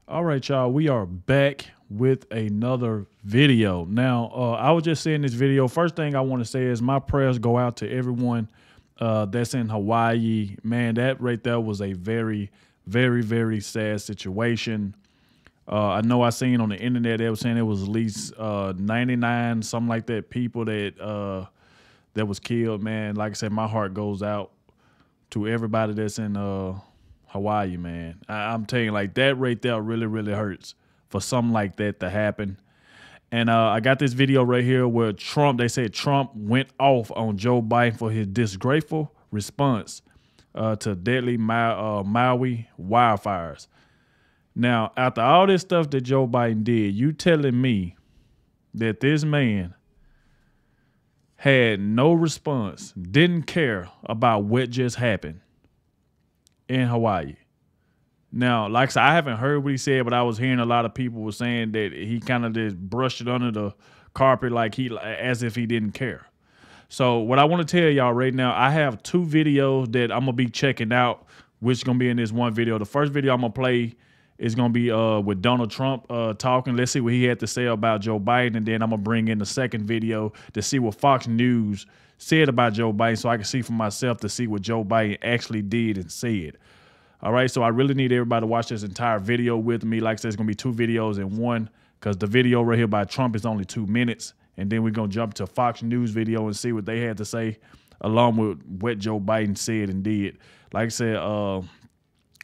All right, y'all, we are back with another video. Now, I was just saying this video. First thing I want to say is my prayers go out to everyone that's in Hawaii. Man, that right there was a very, very, very sad situation. I know I seen on the internet they were saying it was at least 99, something like that, people that was killed. Man, like I said, my heart goes out to everybody that's in Hawaii, man. I'm telling you, like that right there really, really hurts for something like that to happen. And I got this video right here where they said Trump went off on Joe Biden for his disgraceful response to deadly Maui wildfires. Now, after all this stuff that Joe Biden did, you telling me that this man had no response, didn't care about what just happened in Hawaii. Now, like I said, I haven't heard what he said, but I was hearing a lot of people were saying that he kind of just brushed it under the carpet as if he didn't care. So what I want to tell y'all right now, I have two videos that I'm going to be checking out, which is going to be in this one video. The first video I'm going to play is going to be with Donald Trump talking. Let's see what he had to say about Joe Biden, and then I'm going to bring in the second video to see what Fox News said about Joe Biden so I can see for myself to see what Joe Biden actually did and said. All right, so I really need everybody to watch this entire video with me. Like I said, it's going to be two videos in one because the video right here by Trump is only 2 minutes. And then we're going to jump to Fox News video and see what they had to say along with what Joe Biden said and did. Like I said,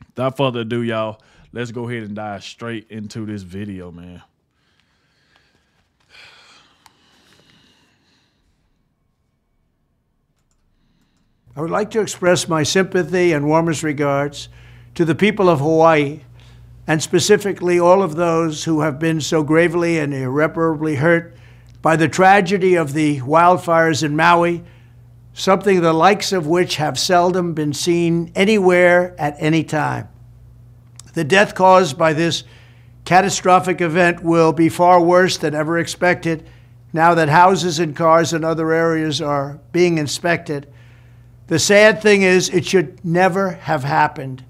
without further ado, y'all, let's go ahead and dive straight into this video, man. I would like to express my sympathy and warmest regards to the people of Hawaii, and specifically all of those who have been so gravely and irreparably hurt by the tragedy of the wildfires in Maui, something the likes of which have seldom been seen anywhere at any time. The death caused by this catastrophic event will be far worse than ever expected now that houses and cars in other areas are being inspected. The sad thing is, it should never have happened.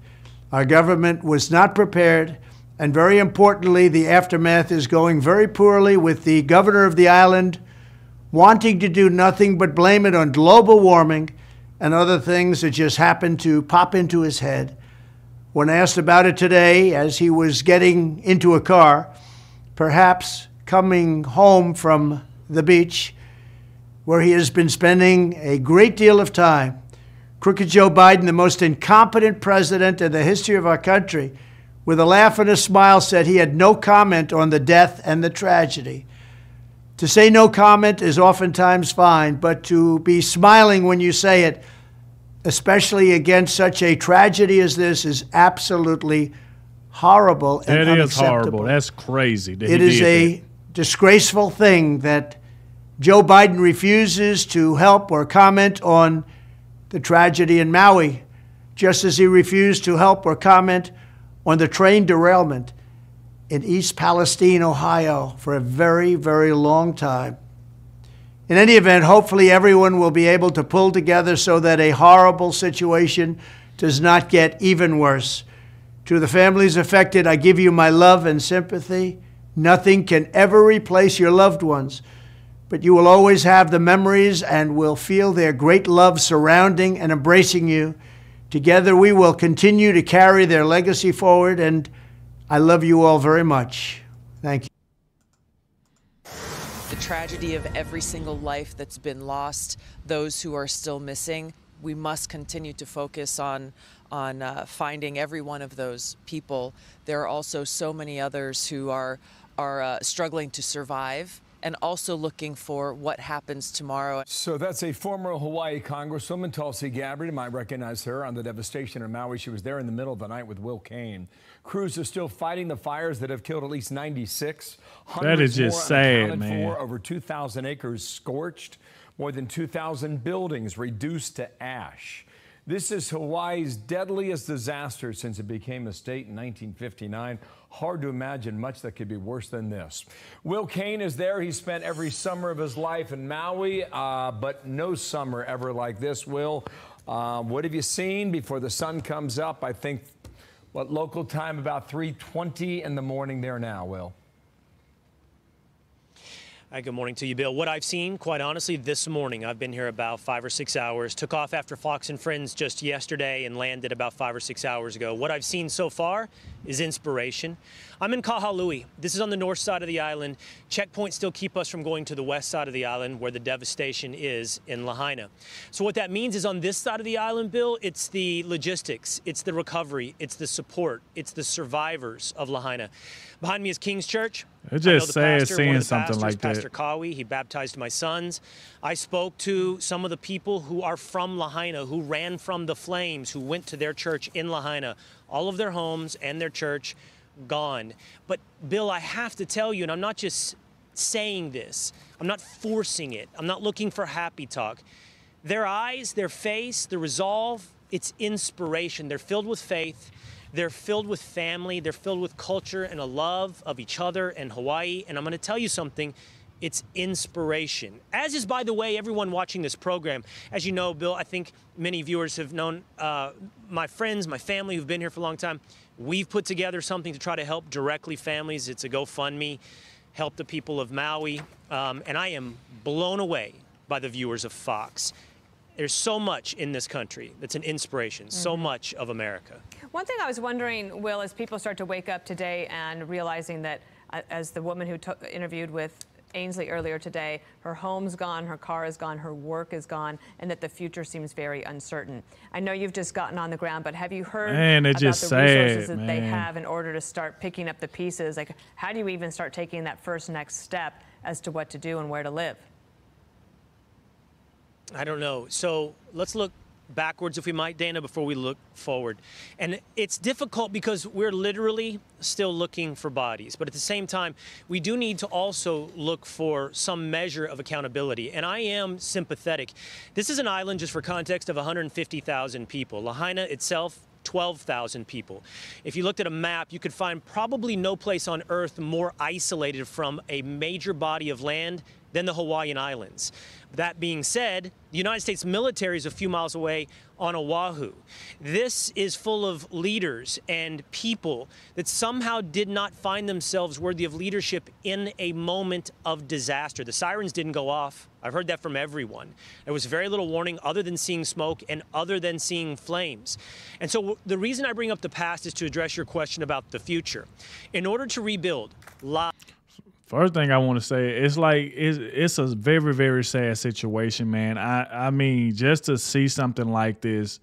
Our government was not prepared, and very importantly, the aftermath is going very poorly, with the governor of the island wanting to do nothing but blame it on global warming and other things that just happened to pop into his head. When asked about it today, as he was getting into a car, perhaps coming home from the beach, where he has been spending a great deal of time, Crooked Joe Biden, the most incompetent president in the history of our country, with a laugh and a smile said he had no comment on the death and the tragedy. To say no comment is oftentimes fine, but to be smiling when you say it, especially against such a tragedy as this, is absolutely horrible and unacceptable. That is horrible. That's crazy. It is a disgraceful thing that Joe Biden refuses to help or comment on the tragedy in Maui, just as he refused to help or comment on the train derailment in East Palestine, Ohio, for a very, very long time. In any event, hopefully everyone will be able to pull together so that a horrible situation does not get even worse. To the families affected, I give you my love and sympathy. Nothing can ever replace your loved ones, but you will always have the memories and will feel their great love surrounding and embracing you. Together we will continue to carry their legacy forward, and I love you all very much. Thank you. The tragedy of every single life that's been lost, those who are still missing, we must continue to focus on finding every one of those people. There are also so many others who are struggling to survive, and also looking for what happens tomorrow. So that's a former Hawaii Congresswoman, Tulsi Gabbard. You might recognize her on the devastation in Maui. She was there in the middle of the night with Will Cain. Crews are still fighting the fires that have killed at least 96. That is just sad, man. Over 2,000 acres scorched, more than 2,000 buildings reduced to ash. This is Hawaii's deadliest disaster since it became a state in 1959. Hard to imagine much that could be worse than this. Will Cain is there. He spent every summer of his life in Maui, but no summer ever like this. Will, what have you seen before the sun comes up? I think What local time about 3:20 in the morning there now, Will? Hi, good morning to you, Bill. What I've seen, quite honestly, this morning, I've been here about 5 or 6 hours, took off after Fox and Friends just yesterday and landed about 5 or 6 hours ago. What I've seen so far is inspiration. I'm in Kahului. This is on the north side of the island. Checkpoints still keep us from going to the west side of the island where the devastation is in Lahaina. So what that means is on this side of the island, Bill, it's the logistics, it's the recovery, it's the support, it's the survivors of Lahaina. Behind me is King's Church. It's just sad seeing something like that. Pastor MAUI, he baptized my sons. I spoke to some of the people who are from Lahaina, who ran from the flames, who went to their church in Lahaina. All of their homes and their church gone. But Bill, I have to tell you, and I'm not just saying this, I'm not forcing it, I'm not looking for happy talk. Their eyes, their face, the resolve, it's inspiration. They're filled with faith. They're filled with family. They're filled with culture and a love of each other and Hawaii. And I'm going to tell you something. It's inspiration. As is, by the way, everyone watching this program. As you know, Bill, I think many viewers have known my friends, my family who've been here for a long time. We've put together something to try to help directly families. It's a GoFundMe, help the people of Maui. And I am blown away by the viewers of Fox. There's so much in this country that's an inspiration, so much of America. One thing I was wondering, Will, as people start to wake up today and realizing that, as the woman who interviewed with Ainsley earlier today, her home's gone, her car is gone, her work is gone, and that the future seems very uncertain. I know you've just gotten on the ground, but have you heard about the resources that they have in order to start picking up the pieces? Like, how do you even start taking that first next step as to what to do and where to live? I don't know. So let's look backwards, if we might, Dana, before we look forward. And it's difficult because we're literally still looking for bodies. But at the same time, we do need to also look for some measure of accountability. And I am sympathetic. This is an island, just for context, of 150,000 people. Lahaina itself, 12,000 people. If you looked at a map, you could find probably no place on Earth more isolated from a major body of land than the Hawaiian Islands. That being said, the United States military is a few miles away on Oahu. This is full of leaders and people that somehow did not find themselves worthy of leadership in a moment of disaster. The sirens didn't go off. I've heard that from everyone. There was very little warning other than seeing smoke and other than seeing flames. And so the reason I bring up the past is to address your question about the future. In order to rebuild, first thing I want to say, it's like it's a very, very sad situation, man. I mean, just to see something like this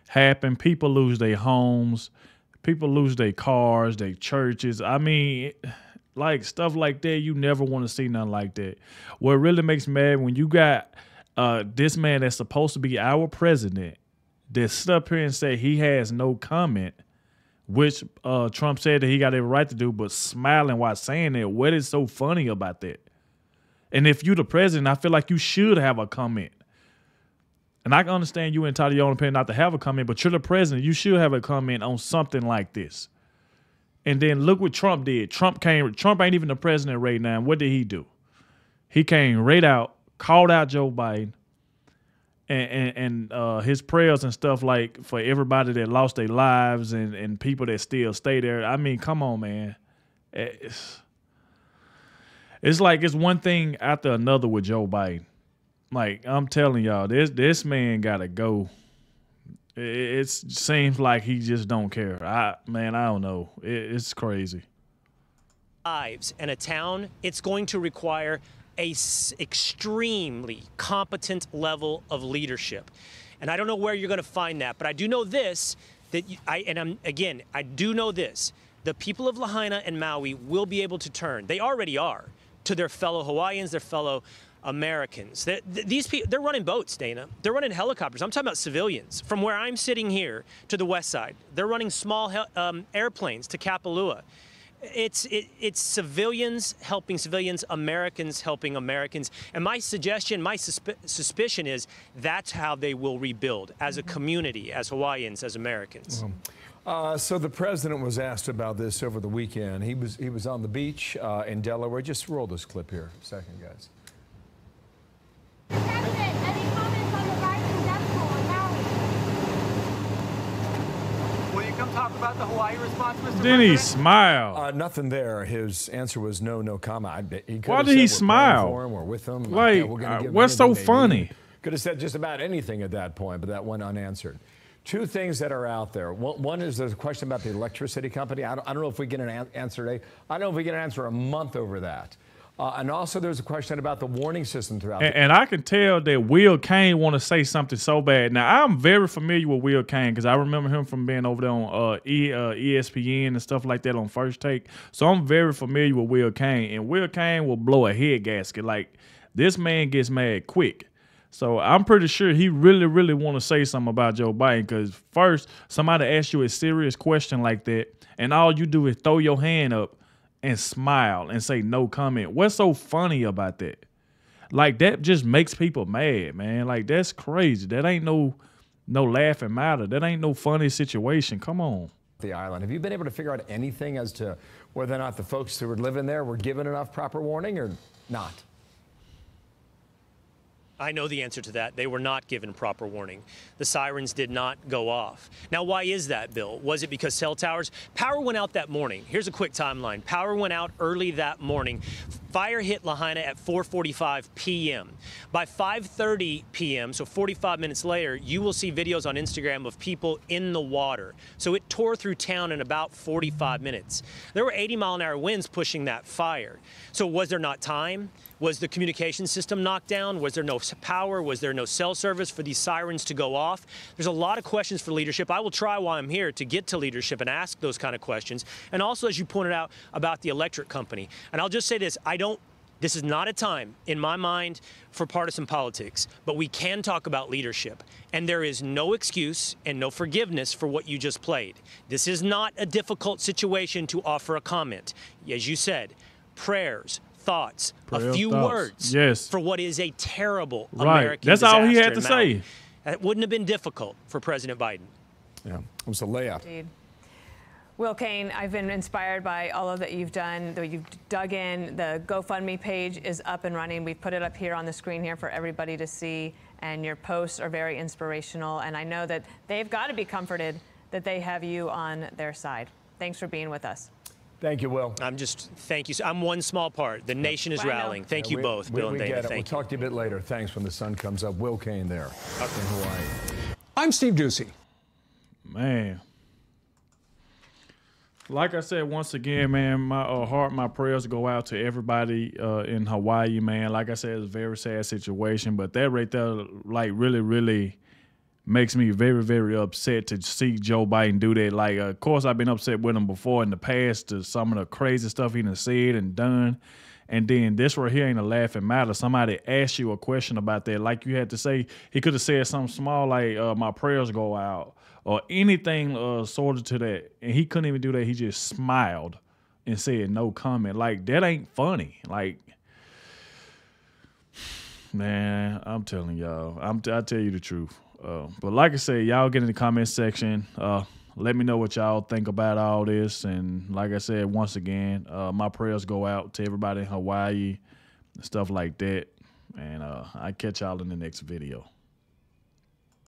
happen, people lose their homes, people lose their cars, their churches. I mean, like stuff like that, you never want to see nothing like that. What really makes me mad when you got this man that's supposed to be our president that stood up here and say he has no comment, which Trump said that he got every right to do, but smiling while saying that. What is so funny about that? And if you the president, I feel like you should have a comment. And I can understand you entitled to your own opinion not to have a comment, but you're the president. You should have a comment on something like this. And then look what Trump did. Trump ain't even the president right now. What did he do? He came right out, called out Joe Biden, and his prayers and stuff, like for everybody that lost their lives and people that still stay there. I mean, come on, man. It's like it's one thing after another with Joe Biden. Like, I'm telling y'all, this man gotta go. It seems like he just don't care. I don't know. It's crazy. Lives and a town, it's going to require a extremely competent level of leadership. And I don't know where you're going to find that, but I do know this, that I do know this. The people of Lahaina and Maui will be able to turn, they already are, to their fellow Hawaiians, their fellow Americans. These people, they're running boats, Dana. They're running helicopters. I'm talking about civilians. From where I'm sitting here to the west side, they're running small airplanes to Kapalua. It's civilians helping civilians, Americans helping Americans. And my suggestion, my suspicion is that's how they will rebuild as a community, as Hawaiians, as Americans. So the president was asked about this over the weekend. He was on the beach in Delaware. Just roll this clip here a second, guys. President, any comments on the rising death toll in Maui? Will you come talk talk about the Hawaii response, Mr. Then he President? smiled. Nothing there. His answer was no comment. Why did he smile? For him, we're with him. Like, we're gonna give him what's so anything they funny? need. Could have said just about anything at that point, but that went unanswered. Two things that are out there. One is there's a question about the electricity company. I don't know if we get an answer today. I don't know if we get an answer a month over that. And also there's a question about the warning system throughout. And I can tell that Will Kane want to say something so bad. Now, I'm very familiar with Will Kane because I remember him from being over there on ESPN and stuff like that on First Take. So I'm very familiar with Will Kane. And Will Kane will blow a head gasket. Like, this man gets mad quick. So I'm pretty sure he really, really want to say something about Joe Biden because first, somebody asks you a serious question like that, and all you do is throw your hand up and smile and say no comment. What's so funny about that? Like, that just makes people mad, man. Like, that's crazy. That ain't no laughing matter. That ain't no funny situation. Come on. The island. Have you been able to figure out anything as to whether or not the folks who were living there were given enough proper warning or not? I know the answer to that. They were not given proper warning. The sirens did not go off. Now, why is that, Bill? Was it because cell towers? Power went out that morning. Here's a quick timeline. Power went out early that morning. Fire hit Lahaina at 4:45 p.m. By 5:30 p.m., so 45 minutes later, you will see videos on Instagram of people in the water. So it tore through town in about 45 minutes. There were 80-mile-an-hour winds pushing that fire. So was there not time? Was the communication system knocked down? Was there no power? Was there no cell service for these sirens to go off? There's a lot of questions for leadership. I will try while I'm here to get to leadership and ask those kind of questions. And also, as you pointed out, about the electric company. And I'll just say this, this is not a time, in my mind, for partisan politics, but we can talk about leadership. And there is no excuse and no forgiveness for what you just played. This is not a difficult situation to offer a comment. As you said, prayers, thoughts, a few words for what is a terrible American That's disaster all he had to in Maui. say. That wouldn't have been difficult for President Biden. Yeah, it was a layup. Indeed. Will Kane, I've been inspired by all of that you've done, that you've dug in. The GoFundMe page is up and running. We've put it up here on the screen here for everybody to see, and your posts are very inspirational. And I know that they've got to be comforted that they have you on their side. Thanks for being with us. Thank you, Will. Thank you. I'm one small part. The nation is rallying. Thank you both, Bill and Dana. We'll talk to you a bit later. Thanks when the sun comes up. Will Kane there in Hawaii. I'm Steve Ducey. Man. Like I said, once again, man, my heart, my prayers go out to everybody in Hawaii, man. Like I said, it's a very sad situation, but that right there, like, really, really makes me very, very upset to see Joe Biden do that. Like, of course, I've been upset with him before in the past to some of the crazy stuff he done said and done. And then this right here ain't a laughing matter. Somebody asked you a question about that. Like you had to say, he could have said something small like, my prayers go out or anything sort of to that. And he couldn't even do that. He just smiled and said no comment. Like, that ain't funny. Like, man, I'm telling y'all. I tell you the truth. But like I said, y'all get in the comment section. Let me know what y'all think about all this. And like I said, once again, my prayers go out to everybody in Hawaii and stuff like that. And I catch y'all in the next video.